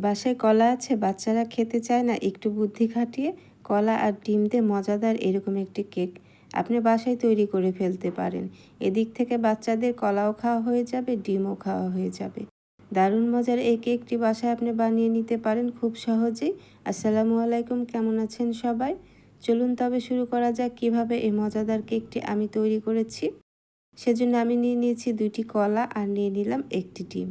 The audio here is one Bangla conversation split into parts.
বাসায় কলা আছে, বাচ্চারা খেতে চায় না, একটু বুদ্ধি খাটিয়ে কলা আর ডিম দিয়ে মজাদার এরকম একটি কেক আপনি বাসায় তৈরি করে ফেলতে পারেন। এদিক থেকে বাচ্চাদের কলাও খাওয়া হয়ে যাবে, ডিমও খাওয়া হয়ে যাবে। দারুণ মজার এই কেকটি বাসায় আপনি বানিয়ে নিতে পারেন খুব সহজেই। আসসালামু আলাইকুম, কেমন আছেন সবাই? চলুন তবে শুরু করা যাক কিভাবে এই মজাদার কেকটি আমি তৈরি করেছি। সেজন্য আমি নিয়ে নিয়েছি 2টি কলা আর নিয়ে নিলাম 1টি ডিম।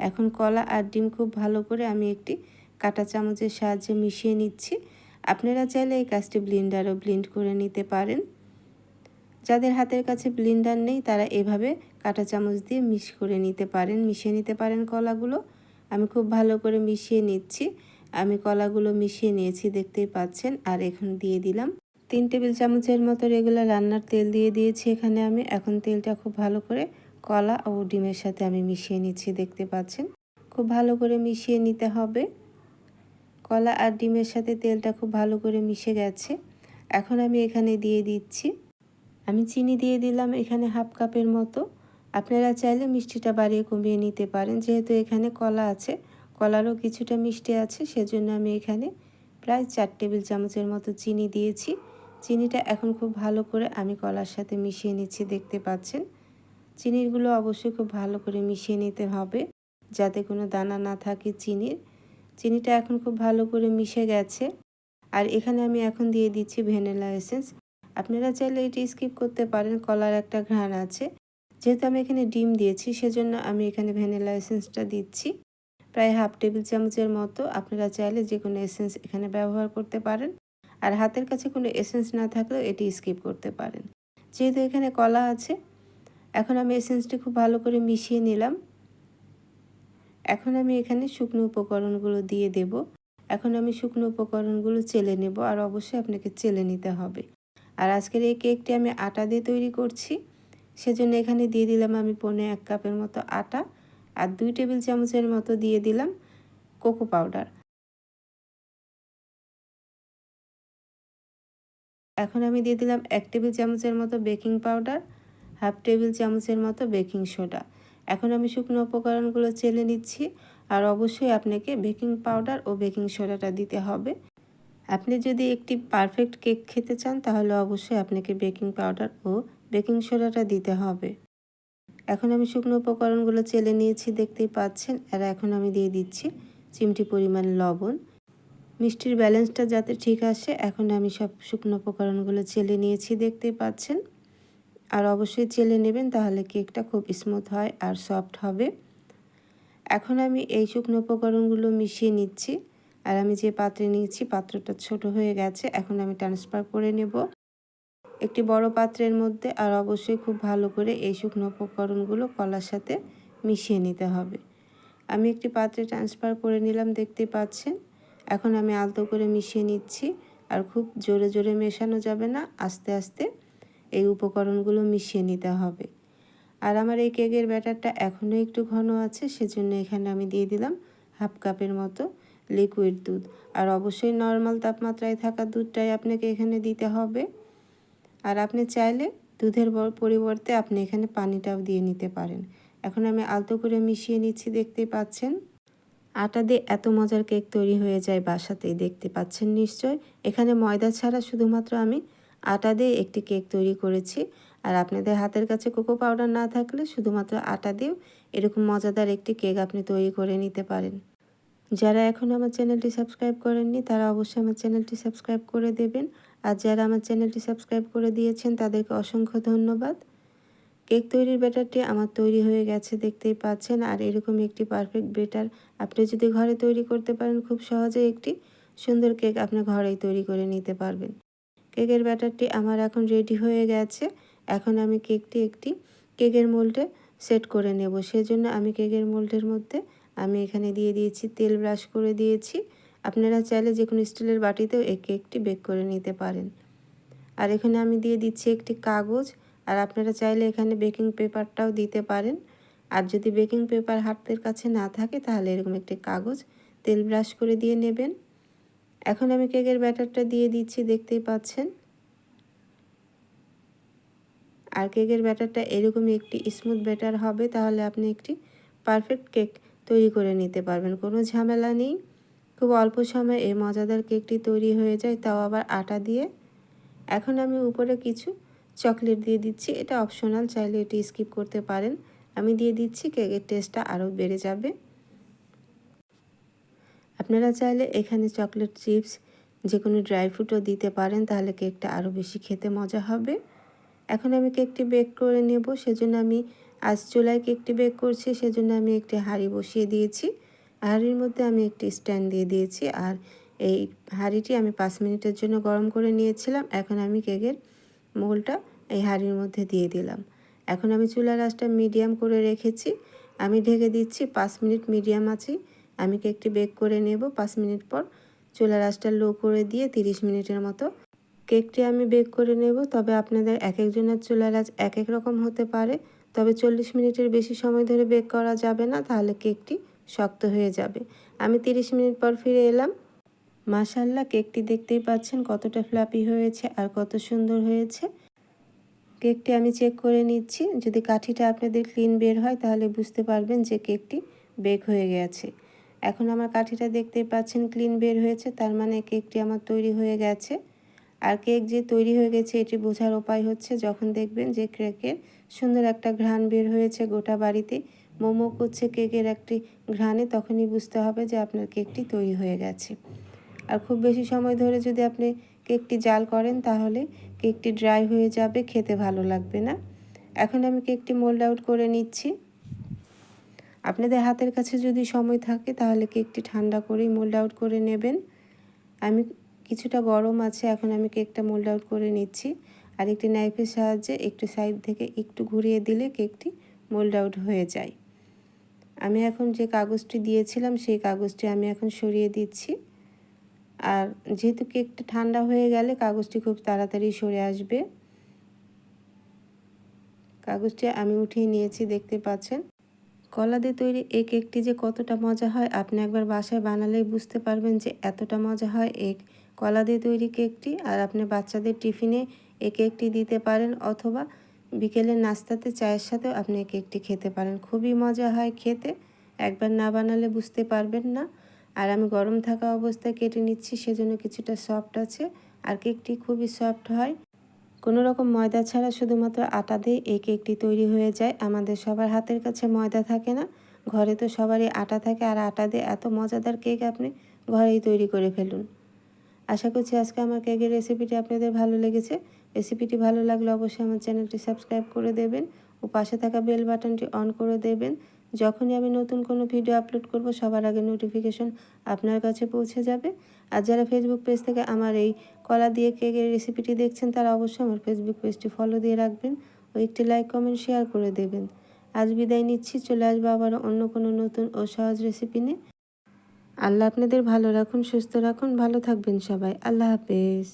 এখন কলা আর ডিম খুব ভালো করে আমি একটি কাঁটা চামচের সাহায্যে মিশিয়ে নিচ্ছি। আপনারা চাইলে এই কাজটি ব্লেন্ডারও ব্লেন্ড করে নিতে পারেন। যাদের হাতের কাছে ব্লেন্ডার নেই তারা এভাবে কাঁটা চামচ দিয়ে মিশিয়ে নিতে পারেন কলাগুলো। আমি খুব ভালো করে মিশিয়ে নিচ্ছি। আমি কলাগুলো মিশিয়ে নিয়েছি, দেখতেই পাচ্ছেন। আর এখন দিয়ে দিলাম 3 টেবিল চামচের মতো রেগুলার রান্নার তেল দিয়ে দিয়েছি এখানে আমি। এখন তেলটা খুব ভালো করে কলা ও ডিমের সাথে আমি মিশিয়ে নিচ্ছি, দেখতে পাচ্ছেন। খুব ভালো করে মিশিয়ে নিতে হবে। কলা আর ডিমের সাথে তেলটা খুব ভালো করে মিশে গেছে। এখন আমি এখানে দিয়ে দিচ্ছি, আমি চিনি দিয়ে দিলাম এখানে 1/2 কাপের মতো। আপনারা চাইলে মিষ্টিটা বাড়িয়ে কমিয়ে নিতে পারেন। যেহেতু এখানে কলা আছে, কলারও কিছুটা মিষ্টি আছে, সেজন্য আমি এখানে প্রায় 4 টেবিল চামচের মতো চিনি দিয়েছি। চিনিটা এখন খুব ভালো করে আমি কলার সাথে মিশিয়ে নিচ্ছি, দেখতে পাচ্ছেন। চিনিগুলো অবশ্যই খুব ভালো করে মিশিয়ে নিতে হবে যাতে কোনো দানা না থাকে চিনির। চিনিটা এখন খুব ভালো করে মিশে গেছে। আর এখানে আমি এখন দিয়ে দিচ্ছি ভ্যানিলা এসেন্স। আপনারা চাইলে এটি স্কিপ করতে পারেন, কলার একটা ঘ্রাণ আছে। যেহেতু আমি এখানে ডিম দিয়েছি সেজন্য আমি এখানে ভ্যানিলা এসেন্সটা দিচ্ছি প্রায় 1/2 টেবিল চামচের মতো। আপনারা চাইলে যে কোনো এসেন্স এখানে ব্যবহার করতে পারেন। আর হাতের কাছে কোনো এসেন্স না থাকলেও এটি স্কিপ করতে পারেন। যেহেতু এখানে কলা আছে, এখন আমি এসেন্সটি খুব ভালো করে মিশিয়ে নিলাম। এখন আমি এখানে শুকনো উপকরণগুলো দিয়ে দেব। এখন আমি শুকনো উপকরণগুলো চেলে নেব, আর অবশ্যই আপনাকে চেলে নিতে হবে। আর আজকের এই কেকটি আমি আটা দিয়ে তৈরি করছি, সেজন্য এখানে দিয়ে দিলাম আমি 1.25 কাপের মতো আটা। আর 2 টেবিল চামচের মতো দিয়ে দিলাম কোকো পাউডার। এখন আমি দিয়ে দিলাম 1 টেবিল চামচের মতো বেকিং পাউডার, 1/2 টেবিল চামচের মতো বেকিং সোডা। এখন আমি শুকনো উপকরণগুলো চেলে নিচ্ছি। আর অবশ্যই আপনাকে বেকিং পাউডার ও বেকিং সোডাটা দিতে হবে। আপনি যদি একটি পারফেক্ট কেক খেতে চান তাহলে অবশ্যই আপনাকে বেকিং পাউডার ও বেকিং সোডাটা দিতে হবে। এখন আমি শুকনো উপকরণগুলো চেলে নিয়েছি, দেখতেই পাচ্ছেন। আর এখন আমি দিয়ে দিচ্ছি চিমটি পরিমাণ লবণ। মিষ্টির ব্যালেন্সটা যাতে ঠিক আসে, এখন আমি সব শুকনো উপকরণগুলো চেলে নিয়েছি, দেখতেই পাচ্ছেন। আর অবশ্যই চেলে নেবেন, তাহলে কেকটা খুব স্মুথ হয় আর সফট হবে। এখন আমি এই শুকনো উপকরণগুলো মিশিয়ে নিচ্ছি। আর আমি যে পাত্রে নিয়েছি পাত্রটা ছোট হয়ে গেছে, এখন আমি ট্রান্সফার করে নেব একটি বড় পাত্রের মধ্যে। আর অবশ্যই খুব ভালো করে এই শুকনো উপকরণগুলো কলার সাথে মিশিয়ে নিতে হবে। আমি একটি পাত্রে ট্রান্সফার করে নিলাম, দেখতে পাচ্ছেন। এখন আমি আলতো করে মিশিয়ে নিচ্ছি। আর খুব জোরে জোরে মেশানো যাবে না, আস্তে আস্তে এই উপকরণগুলো মিশিয়ে নিতে হবে। আর আমার এই কেকের ব্যাটারটা এখনও একটু ঘন আছে, সেজন্য এখানে আমি দিয়ে দিলাম 1/2 কাপের মতো লিকুইড দুধ। আর অবশ্যই নর্মাল তাপমাত্রায় থাকা দুধটাই আপনাকে এখানে দিতে হবে। আর আপনি চাইলে দুধের পরিবর্তে আপনি এখানে পানিটাও দিয়ে নিতে পারেন। এখন আমি আলতো করে মিশিয়ে নিচ্ছি, দেখতেই পাচ্ছেন। আটা দিয়ে এত মজার কেক তৈরি হয়ে যায় বাসাতেই, দেখতে পাচ্ছেন নিশ্চয়। এখানে ময়দা ছাড়া শুধুমাত্র আমি আটা দিয়ে একটি কেক তৈরি করেছি। আর আপনাদের হাতের কাছে কোকো পাউডার না থাকলে শুধুমাত্র আটা দিয়েও এরকম মজাদার একটি কেক আপনি তৈরি করে নিতে পারেন। যারা এখনও আমার চ্যানেলটি সাবস্ক্রাইব করেননি তারা অবশ্যই আমার চ্যানেলটি সাবস্ক্রাইব করে দেবেন। আর যারা আমার চ্যানেলটি সাবস্ক্রাইব করে দিয়েছেন তাদেরকে অসংখ্য ধন্যবাদ। কেক তৈরির ব্যাটারটি আমার তৈরি হয়ে গেছে, দেখতেই পাচ্ছেন। আর এরকম একটি পারফেক্ট ব্যাটার আপনি যদি ঘরে তৈরি করতে পারেন, খুব সহজে একটি সুন্দর কেক আপনি ঘরেই তৈরি করে নিতে পারবেন। কেকের ব্যাটারটি আমার এখন রেডি হয়ে গেছে। এখন আমি কেকটি একটি কেকের মোল্ডে সেট করে নেব। সেজন্য আমি কেকের মোল্ডের মধ্যে আমি এখানে দিয়ে দিয়েছি তেল, ব্রাশ করে দিয়েছি। আপনারা চাইলে যে কোনো স্টিলের বাটিতেও এই কেকটি বেক করে নিতে পারেন। আর এখানে আমি দিয়ে দিচ্ছি একটি কাগজ। আর আপনারা চাইলে এখানে বেকিং পেপারটাও দিতে পারেন। আর যদি বেকিং পেপার হাতের কাছে না থাকে তাহলে এরকম একটি কাগজ তেল ব্রাশ করে দিয়ে নেবেন। এখন আমি কেকের ব্যাটারটা দিয়ে দিচ্ছি, দেখতেই পাচ্ছেন। আর কেকের ব্যাটারটা এরকমই একটি স্মুথ ব্যাটার হবে, তাহলে আপনি একটি পারফেক্ট কেক তৈরি করে নিতে পারবেন, কোনো ঝামেলা নেই। খুব অল্প সময়ে এই মজাদার কেকটি তৈরি হয়ে যায়, তাও আবার আটা দিয়ে। এখন আমি উপরে কিছু চকলেট দিয়ে দিচ্ছি, এটা অপশনাল, চাইলে এটি স্কিপ করতে পারেন। আমি দিয়ে দিচ্ছি, কেকের টেস্টটা আরও বেড়ে যাবে। আপনারা চাইলে এখানে চকলেট চিপস, যে কোনো ড্রাই ফ্রুটও দিতে পারেন, তাহলে কেকটা আরও বেশি খেতে মজা হবে। এখন আমি কেকটি বেক করে নেব, সেজন্য আমি আজ চুলায় কেকটি বেক করছি, সেজন্য আমি একটি হাঁড়ি বসিয়ে দিয়েছি। হাঁড়ির মধ্যে আমি একটি স্ট্যান্ড দিয়ে দিয়েছি, আর এই হাঁড়িটি আমি 5 মিনিটের জন্য গরম করে নিয়েছিলাম। এখন আমি কেকের মোলটা এই হাঁড়ির মধ্যে দিয়ে দিলাম। এখন আমি চুলার আঁচটা মিডিয়াম করে রেখেছি। আমি ঢেকে দিচ্ছি 5 মিনিট মিডিয়াম আঁচে আমি কেকটি বেক করে নেব। 5 মিনিট পর চুলার আঁচটা লো করে দিয়ে 30 মিনিটের মতো কেকটি আমি বেক করে নেব। তবে আপনাদের এক একজনের চুলার আঁচ এক এক রকম হতে পারে। তবে 40 মিনিটের বেশি সময় ধরে বেক করা যাবে না, তাহলে কেকটি শক্ত হয়ে যাবে। আমি 30 মিনিট পর ফিরে এলাম। মাশাআল্লাহ, কেকটি দেখতেই পাচ্ছেন কতটা ফ্লাপি হয়েছে আর কত সুন্দর হয়েছে। কেকটি আমি চেক করে নিচ্ছি, যদি কাঠিটা আপনাদের ক্লিন বের হয় তাহলে বুঝতে পারবেন যে কেকটি বেক হয়ে গেছে। এখন আমার কাঠিটা দেখতেই পাচ্ছেন ক্লিন বের হয়েছে, তার মানে কেকটি আমার তৈরি হয়ে গেছে। আর কেক যে তৈরি হয়ে গেছে এটি বোঝার উপায় হচ্ছে যখন দেখবেন যে কেকের সুন্দর একটা ঘ্রাণ বের হয়েছে, গোটা বাড়িতে মোমো করছে কেকের একটি ঘ্রাণে, তখনই বুঝতে হবে যে আপনার কেকটি তৈরি হয়ে গেছে। আর খুব বেশি সময় ধরে যদি আপনি কেকটি জাল করেন তাহলে কেকটি ড্রাই হয়ে যাবে, খেতে ভালো লাগবে না। এখন আমি কেকটি মোল্ড আউট করে নিচ্ছি। আপনাদের হাতের কাছে যদি সময় থাকে তাহলে কেকটি ঠান্ডা করেই মোল্ড আউট করে নেবেন। আমি কিছুটা গরম আছে, এখন আমি কেকটা মোল্ড আউট করে নিচ্ছি। আর একটি নাইফের সাহায্যে একটু সাইড থেকে একটু ঘুরিয়ে দিলে কেকটি মোল্ড আউট হয়ে যায়। আমি এখন যে কাগজটি দিয়েছিলাম সেই কাগজটি আমি এখন সরিয়ে দিচ্ছি। আর যেহেতু কেকটা ঠান্ডা হয়ে গেলে কাগজটি খুব তাড়াতাড়ি সরে আসবে। কাগজটি আমি উঠিয়ে নিয়েছি, দেখতে পাচ্ছেন। কলা দিয়ে তৈরি এই কেকটি যে কতটা মজা হয় আপনি একবার বাসায় বানালেই বুঝতে পারবেন যে এতটা মজা হয় এই কলা দিয়ে তৈরি কেকটি। আর আপনি বাচ্চাদের টিফিনে এই কেকটি দিতে পারেন, অথবা বিকেলের নাস্তাতে চায়ের সাথেও আপনি এই কেকটি খেতে পারেন। খুবই মজা হয় খেতে, একবার না বানালে বুঝতে পারবেন না। আর আমি গরম থাকা অবস্থায় কেটে নিচ্ছি, সেজন্য কিছুটা সফট আছে। আর কেকটি খুবই সফট হয়, কোনো রকম ময়দা ছাড়া শুধুমাত্র আটা দিয়ে এই কেকটি তৈরি হয়ে যায়। আমাদের সবার হাতের কাছে ময়দা থাকে না, ঘরে তো সবারই আটা থাকে, আর আটা দিয়ে এত মজাদার কেক আপনি ঘরেই তৈরি করে ফেলুন। আশা করছি আজকে আমার কেকের রেসিপিটি আপনাদের ভালো লেগেছে। রেসিপিটি ভালো লাগলে অবশ্যই আমার চ্যানেলটি সাবস্ক্রাইব করে দেবেন ও পাশে থাকা বেল বাটনটি অন করে দেবেন। যখনই আমি নতুন কোনো ভিডিও আপলোড করব সবার আগে নোটিফিকেশন আপনার কাছে পৌঁছে যাবে। আর যারা ফেসবুক পেজ থেকে আমার এই কলা দিয়ে কেকের রেসিপিটি দেখছেন তারা অবশ্যই আমার ফেসবুক পেজটি ফলো দিয়ে রাখবেন ও একটি লাইক কমেন্ট শেয়ার করে দেবেন। আজ বিদায় নিচ্ছি, চলে আসবো আবার অন্য কোনো নতুন ও সহজ রেসিপি নিয়ে। আল্লাহ আপনাদের ভালো রাখুন, সুস্থ রাখুন, ভালো থাকবেন সবাই। আল্লাহ হাফেজ।